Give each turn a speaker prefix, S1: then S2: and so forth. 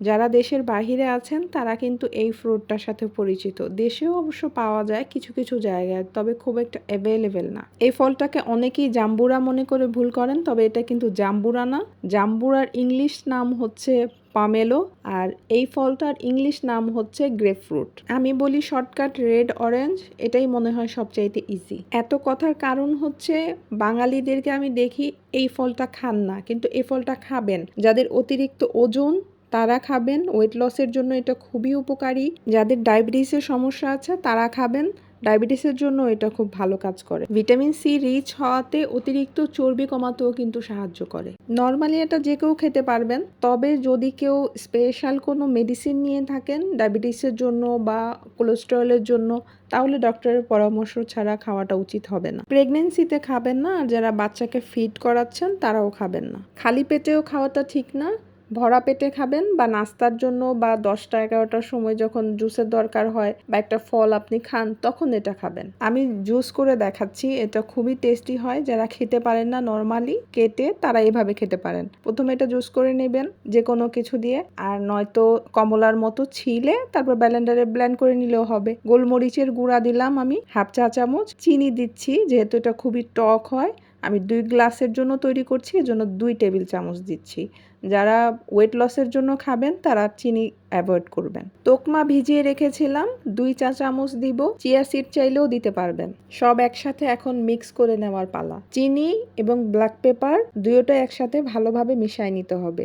S1: যারা দেশের বাহিরে আছেন তারা কিন্তু এই ফ্রুটটার সাথে পরিচিত। দেশেও অবশ্য পাওয়া যায় কিছু কিছু জায়গায়, তবে খুব একটা অ্যাভেলেবেল না। এই ফলটাকে অনেকেই জাম্বুরা মনে করে ভুল করেন, তবে এটা কিন্তু জাম্বুরা না। জাম্বুরার ইংলিশ নাম হচ্ছে পামেলো, আর এই ফলটার ইংলিশ নাম হচ্ছে গ্রেপফ্রুট। আমি বলি শর্টকাট রেড অরেঞ্জ, এটাই মনে হয় সবচাইতে ইজি। এত কথার কারণ হচ্ছে বাঙালিদেরকে আমি দেখি এই ফলটা খান না, কিন্তু এই ফলটা খাবেন। যাদের অতিরিক্ত ওজন তারা খাবেন, ওয়েট লসের জন্য এটা খুবই উপকারী। যাদের ডায়াবেটিসের সমস্যা আছে তারা খাবেন, ডায়াবেটিসের জন্য এটা খুব ভালো কাজ করে। ভিটামিন সি রিচ হওয়াতে অতিরিক্ত চর্বি কমাতেও কিন্তু সাহায্য করে। নর্মালি এটা যে কেউ খেতে পারবেন, তবে যদি কেউ স্পেশাল কোনো মেডিসিন নিয়ে থাকেন ডায়াবেটিসের জন্য বা কোলেস্টেরলের জন্য, তাহলে ডক্টরের পরামর্শ ছাড়া খাওয়াটা উচিত হবে না। প্রেগনেন্সিতে খাবেন না, আর যারা বাচ্চাকে ফিড করাচ্ছেন তারাও খাবেন না। খালি পেটেও খাওয়াটা ঠিক না। ভরা পেটে খাবেন বা নাস্তার জন্য বা 10টা-11টার সময় যখন জুসের দরকার হয় বা একটা ফল আপনি খান, তখন এটা খাবেন। আমি জুস করে দেখাচ্ছি, এটা খুবই টেস্টি হয়। যারা খেতে পারেন না নর্মালি কেটে, তারা এভাবে খেতে পারেন। প্রথমে এটা জুস করে নেবেন যে কোনো কিছু দিয়ে, আর নয়তো কমলার মতো ছিলে তারপর ব্লেন্ডারে ব্লেন্ড করে নিলেও হবে। গোলমরিচের গুঁড়া দিলাম আমি হাফ চা চামচ, চিনি দিচ্ছি যেহেতু এটা খুবই টক হয়। আমি 2 গ্লাসের জন্য তৈরি করছি, এজন্য 2 টেবিল চামচ দিচ্ছি। যারা ওয়েট লসের জন্য খাবেন তারা চিনি অ্যাভয়েড করবেন। তোকমা ভিজিয়ে রেখেছিলাম, 2 চা চামচ দিব। চিয়া সিড চাইলেও দিতে পারবেন। সব একসাথে এখন মিক্স করে নেওয়ার পালা। চিনি এবং ব্ল্যাক পেপার দুটোটা একসাথে ভালোভাবে মিশিয়ে নিতে হবে।